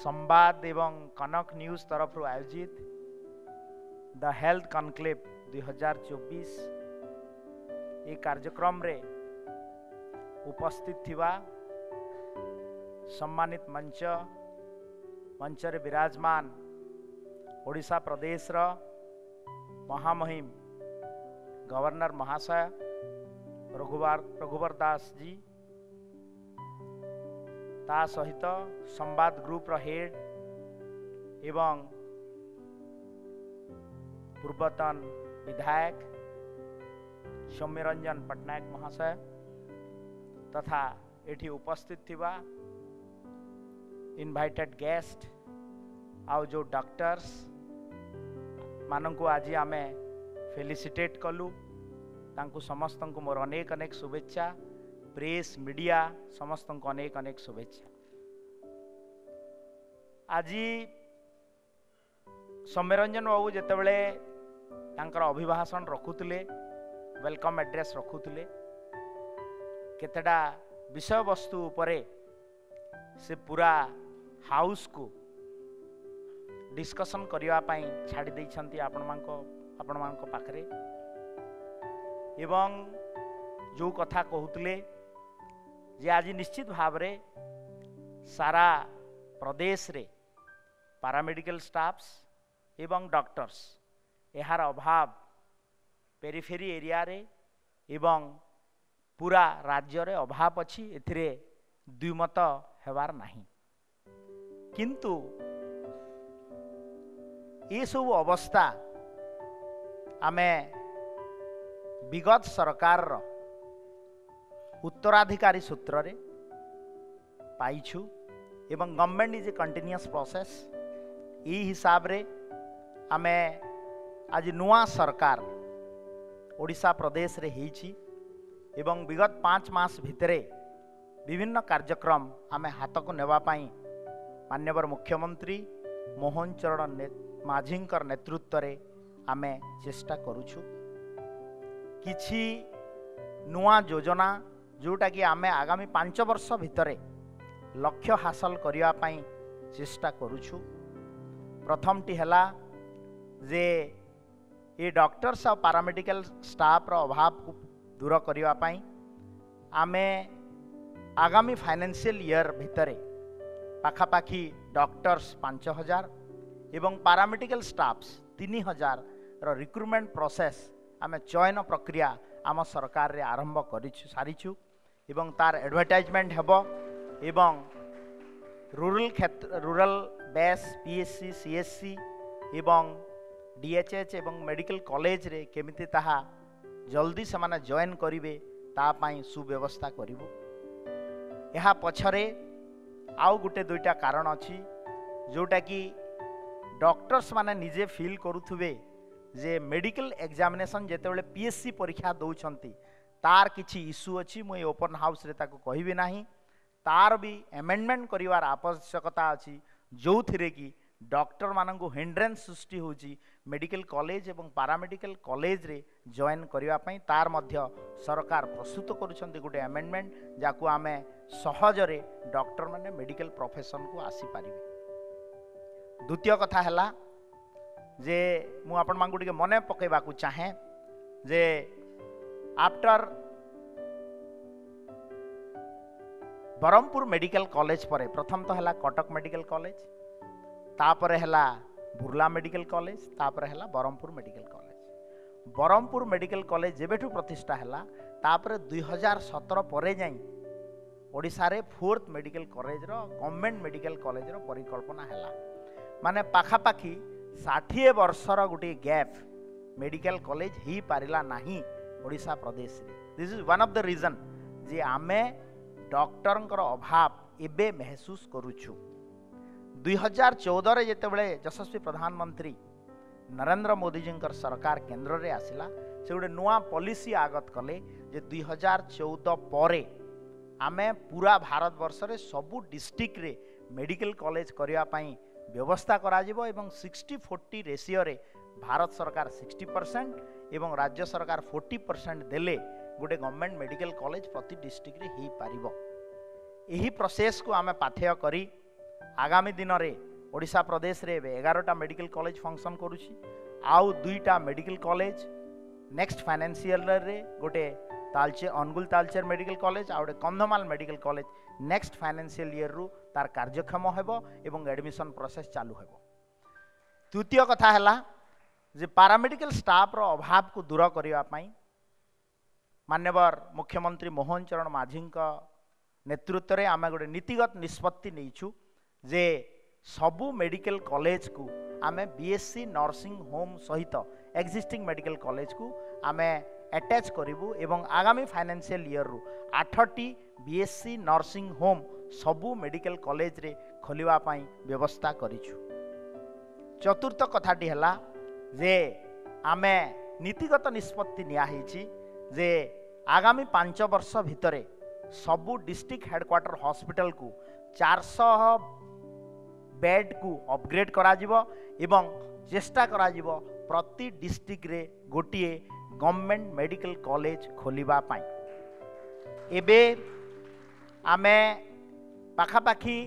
संवाद एवं कनक न्यूज तरफ आयोजित द हेल्थ कनक्लेव 2024 ये कार्यक्रम रे उपस्थित थिवा सम्मानित मंच रे विराजमान ओडिशा प्रदेश रो महामहिम गवर्नर महाशय रघुवर दास जी ता सहित संवाद ग्रुप रो हेड एवं पूर्वतन विधायक सौम्यरंजन पटनायक महाशय तथा एठी उपस्थित थिवा इनवाइटेड गेस्ट आउ जो डॉक्टर्स मानंकु आज आमे फेलिसिटेट कलु तांकु समस्त को मोर अनेक अनेक शुभेच्छा प्रेस मीडिया समस्त को अनेक अनेक शुभेच्छा। आज सौम्यरंजन बाबू जितेबले तांकर अभिभाषण रखुले वेलकम एड्रेस रखुले केतेडा विषय वस्तु उपरे से पूरा हाउस को डिस्कशन करने छाड़ी देइछंती आपण मानको पाखरे एवं जो कथा कहूले जे आज निश्चित भाव रे सारा प्रदेश रे पारामेडिकल स्टाफ्स एवं डॉक्टर्स यार अभाव पेरिफेरी एरिया रे एवं पूरा राज्य रे अभाव अछि एथिरे द्विमत हेबार नहीं किंतु ये सब अवस्था आमे विगत सरकार रो उत्तराधिकारी सूत्र रे पाइछु एवं government is a continuous process ई हिसाब रे आमे आज नुआ सरकार ओडिशा प्रदेश रे हिची एवं विगत 5 मास भितरे विभिन्न कार्यक्रम आमे हाथ को नेवा पाई माननीय मुख्यमंत्री मोहन चरण माझींकर नेतृत्व रे आमे चेष्टा करूछु किछि नुआ योजना जोटा कि आमे आगामी 5 वर्ष भितरे लक्ष्य हासिल करिया पाई चेष्टा करूछु। प्रथम टी हला जे ये डॉक्टर्स और पारामेडिकल स्टाफ रो अभाव को दूर करिया पाई आमे आगामी फाइनेंशियल ईयर भितरे पाखापाखी डॉक्टर्स 5000 एवं पारामेडिकल स्टाफ्स 3000 रो रिक्रुटमेंट प्रोसेस आमे चयन प्रक्रिया आम सरकार रे आरंभ करिछु सारिछु एवं तार एडवर्टाइजमेंट हेबो एवं रूरल बेस पीएससी सीएससी एवं डीएचएच एवं मेडिकल कॉलेज रे केमिति ताहा जल्दी से माने जॉइन करिवे ता पाई सुव्यवस्था करिवो। यहा पछरे आउ गुटे दुईटा कारण अछि जोटा कि डॉक्टर्स माने निजे फील करुथुबे जे मेडिकल एग्जामिनेशन जेतेबेले पीएससी परीक्षा दउछंती तार किछि इश्यू अछि मुई ओपन हाउस रे ताको कहिबे नाही तार भी अमेंडमेंट करिवार आवश्यकता अछि जो थिरे कि डॉक्टर मानंगु हिंड्रेंस सृष्टि होची मेडिकल कॉलेज एवं पारामेडिकल कॉलेज रे जॉइन करिवा पई तार मध्य सरकार प्रस्तुत करूछंती गुटे अमेंडमेंट जाकु आमे सहज रे डॉक्टर माने मेडिकल प्रोफेशन को आसी पारिबे। द्वितीय कथा हला जे मु आपण मांगु टिके मने पकेबा को चाहे जे आफ्टर बरमपुर मेडिकल कॉलेज परे प्रथम तो हला कटक मेडिकल कॉलेज तापरे हला बुर्ला मेडिकल कॉलेज तापरे हला Berhampur medical college. Berhampur medical college जेबेठु प्रतिष्ठा हला तापरे 2017 परे जाई ओडिसा रे 4th मेडिकल कॉलेज रो गवर्नमेंट मेडिकल कॉलेज रो परिकल्पना हला माने पाखापाखी 60 वर्षर गुटे गैप मेडिकल कॉलेज ही पारिला नाही ओडिशा प्रदेश रे। This is one of the reason जे आमे डॉक्टरंकर अभाव एबे महसूस करूछु। 2014 रे जेतेबेले यशस्वी प्रधानमंत्री नरेंद्र मोदी जींकर सरकार केंद्र रे आसिला से गोटे नुआ पॉलिसी आगत कले जे 2014 परे आमे पूरा भारत वर्ष रे सबु डिस्ट्रिक्ट रे मेडिकल कॉलेज करिया पई व्यवस्था करा जिवो एवं 60-40 रेशियो रे भारत सरकार 60% एवं राज्य सरकार 40% देले गोटे गवर्नमेंट मेडिकल कॉलेज प्रति डिस्ट्रिक्ट रे ही पारिबो। यही प्रोसेस को आमे पाथेय करी आगामी दिन में ओडिशा प्रदेश रे 11टा मेडिकल कॉलेज फंक्शन करुछि आउ 2टा मेडिकल कॉलेज नेक्स्ट फाइनेंशियल रे गोटे तालचे अनुगुल तालचेर मेडिकल कॉलेज आ गोटे Kandhamal medical college next financial year रु तार कार्यक्षम हेबो एवं एडमिशन प्रोसेस चालू हेबो। द्वितीय कथा है जे पारामेडिकल स्टाफ रो अभाव को दूर करिवा पई मान्यवर मुख्यमंत्री मोहन चरण माझी नेतृत्व में आम गोटे नीतिगत निष्पत्ति नहींचु जे सबू मेडिकल कॉलेज को आम बीएससी नर्सिंग होम सहित एक्जिस्टिंग मेडिकल कॉलेज को आम अटैच करूँ एवं आगामी फाइनेंशियल ईयर रु 8टी बीएससी नर्सिंग होम सबू मेडिकल कॉलेज रे खोलिवा पई व्यवस्था करिछु। चतुर्थ कथाटी है जे आमे नीतिगत निष्पत्ति निया हिची जे आगामी 5 वर्ष भितरे सबू डिस्ट्रिक्ट हेडक्वार्टर हॉस्पिटल को 400 बेड को अपग्रेड करा जिवो एवं चेष्टा करा जिवो प्रति डिस्ट्रिक्ट रे गोटिए गवर्नमेंट मेडिकल कॉलेज खोलिबा पाई। एबे आमे पाखापाखी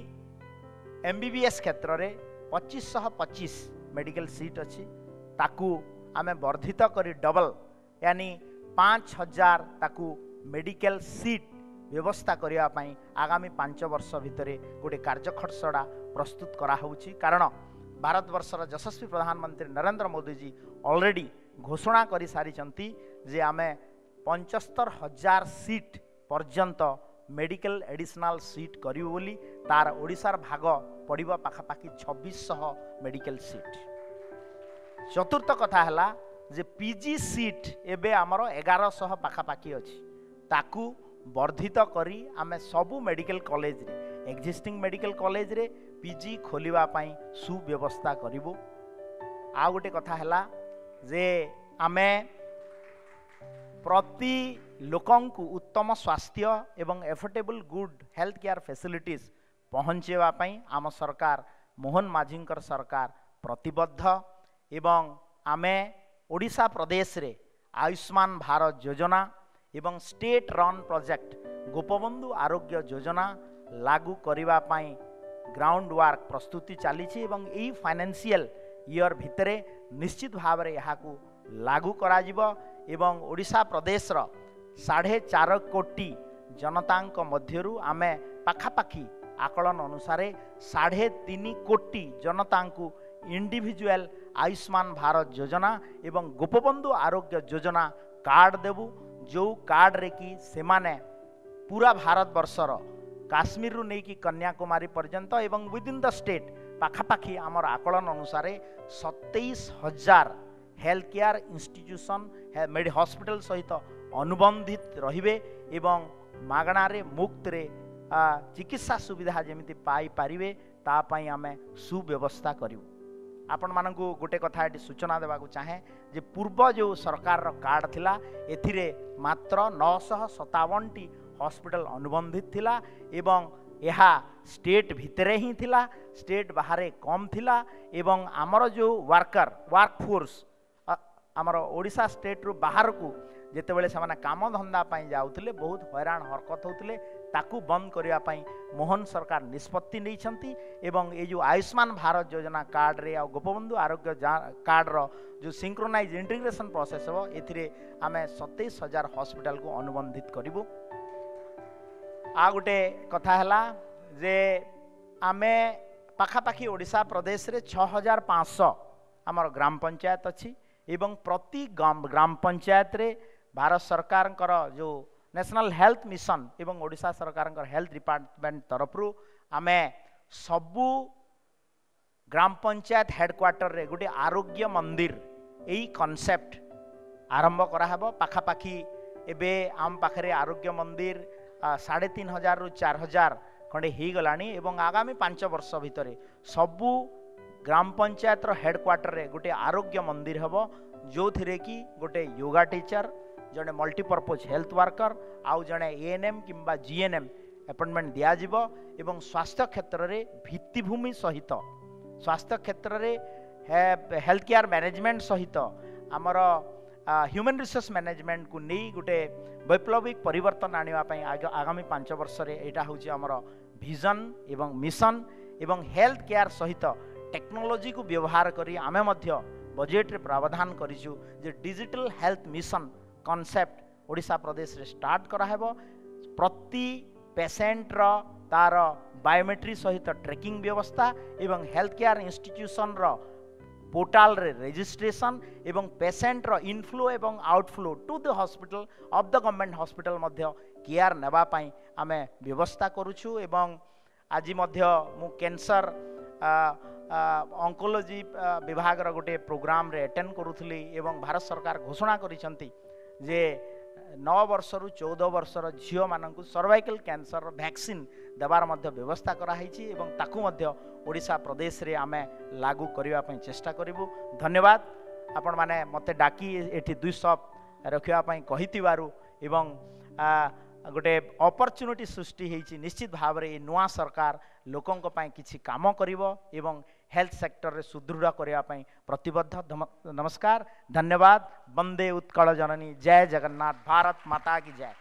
एमबीबीएस क्षेत्र रे 2525 मेडिकल सीट अच्छी ताकू आमे वर्धित करी डबल यानी 5000 ताकू मेडिकल सीट व्यवस्था करिया पाई आगामी 5 वर्ष भितर गोटे कार्यखर्सड़ा प्रस्तुत करा होउछि। कारण भारत वर्षर यशस्वी प्रधानमंत्री नरेंद्र मोदी जी ऑलरेडी घोषणा करि सारिचंती जे आमे 75,000 सीट पर्यंत मेडिकल एडिशनल सीट करियो बोली तार ओडिशार भाग पड़िबा पाखापाखी 2600 मेडिकल सीट। चतुर्थ कथा है जे पीजी सीट एबे आमर 1100 पाखापाखी अच्छी ताकू वर्धित करी आमे सबू मेडिकल कॉलेज रे एक्जिस्टिंग मेडिकल कॉलेज रे पीजी खोलिबा पाई सुव्यवस्था करिवो। आ गोटे कथा है जे आमे प्रति लोकंकु उत्तम स्वास्थ्य एवं affordable good health care facilities पहुँचेवा पाई आम सरकार मोहन माझींकर सरकार प्रतिबद्ध एवं आमे ओडिशा प्रदेश रे आयुष्मान भारत योजना एवं state run project Gopabandhu Arogya Yojana लागू करिवा पाई ग्राउंड वर्क प्रस्तुति चली एवं यही फाइनेंशियल ईयर भितरे निश्चित भाव में यहाँ लागू करा जिवो एवं ओडिशा प्रदेश रो 4.5 कोटी जनता मध्यरु आमे पाखापाखी आकलन अनुसार 3.5 कोटी जनता को इंडिविजुअल आयुष्मान भारत योजना एवं गोपबंधु आरोग्य योजना कार्ड देबू जो कार्ड रे कि सेमाने पूरा भारत वर्षर काश्मीर रु नहीं कि कन्याकुमारी पर्यंत एवं विदिन द स्टेट पाखापाखी आमर आकलन अनुसार 27,000 हेल्थ केयर इंस्टीट्यूशन हॉस्पिटल सहित अनुबंधित रहिबे एवं मागणारे मुक्त रे चिकित्सा सुविधा जमिति पाई पारिबे ता पई आमे सुव्यवस्था करिवु। आपण मानकु गोटे कथा एटी सूचना देवा चाहे जे पूर्व जो सरकार रो कार्ड थिला एथिरे मात्र 957टी हॉस्पिटल अनुबंधित थिला एवं यह स्टेट भितरे ही थिला स्टेट बाहरे कम थिला एवं आमर जो वर्कफोर्स आमर ओडिशा स्टेट रु बाहर को जेतेबेले से काम धंदा पाई जाउथिले बहुत हैरान हरकत होउथिले ताकू बंद करिया पाई मोहन सरकार निष्पत्ति नैछंती एवं ये जो आयुष्मान भारत योजना कार्ड रे आ गोपबंधु आरोग्य कार्ड रो जो सिंक्रोनाइज इंटीग्रेशन प्रोसेस हो एथिरे आमे 27,000 हॉस्पिटल को अनुबंधित करिवु। आ गोटे कथा है जे आमे पाखापाखी ओडिशा प्रदेश रे 6,500 आमर ग्राम पंचायत अच्छी एवं प्रति ग्राम पंचायत रे भारत सरकार जो नेशनल हेल्थ मिशन एवं ओडिशा सरकार हेल्थ डिपार्टमेंट तरफरु आमे सबू ग्राम पंचायत हेडक्वार्टर रे गोटे आरोग्य मंदिर यही कॉन्सेप्ट आरंभ कराहब। पाखापाखी एबे आम पाखरे आरोग्य मंदिर 3,500 रु 4,000 खंडे हो गलानी एवं आगामी 5 वर्ष भितर सबू ग्राम पंचायत रो हेडक्वार्टर रे गोटे आरोग्य मंदिर हबो जो थिरे कि गोटे योगा टीचर जड़े मल्टीपर्पज हेल्थ वर्कर आउ जड़े एएनएम किंबा जीएनएम अपॉइंटमेंट दिया जिवो एवं स्वास्थ्य क्षेत्र रे भित्तिभूमि सहित स्वास्थ्य क्षेत्र रे हेल्थ केयर मैनेजमेंट सहित आमर ह्यूमन रिसोर्स मैनेजमेंट को नहीं गोटे वैप्लविक परिवर्तन आने आगामी 5 वर्ष रे एटा होची आमर विजन एवं मिशन एवं हेल्थ केयर सहित टेक्नोलोजी को व्यवहार करी आमे मध्य बजेट रे प्रावधान करिछु जे digital health mission concept Odisha प्रदेश रे स्टार्ट करा हेबो। प्रति पेशेंट रो तार बायोमेट्री सहित ट्रैकिंग व्यवस्था एवं हेल्थ केयर इंस्टीट्यूशन रो पोर्टाल रे रजिस्ट्रेशन एवं पेशेंट रो इनफ्लो एवं outflow to the hospital of the government hospital मध्य केयर नेबा पई आमे व्यवस्था करूछु। एवं आज मध्य मु कैंसर ऑन्कोलॉजी विभाग रो गोटे प्रोग्राम रे अटेंड करूथली एवं भारत सरकार घोषणा करिसंती जे 9 वर्ष रु 14 वर्षर झियो मानकु सर्वाइकल कैंसर वैक्सीन देवार मध्य व्यवस्था करा हिची एवं ताकू मध्य ओडिशा प्रदेश रे आमे लागू करिवा पई चेष्टा करिवु। धन्यवाद आपण माने मते डाकी एठी 200 रखिवा पई कहितिबारु एवं गोटे अपॉर्चुनिटी सृष्टि होती। निश्चित भाव में नुआ सरकार लोकों पई किछि काम करिवो एवं हेल्थ सेक्टर रे सुदृढ़ करिया पई प्रतिबद्ध। नमस्कार, धन्यवाद। वंदे उत्कल जननी, जय जगन्नाथ, भारत माता की जय।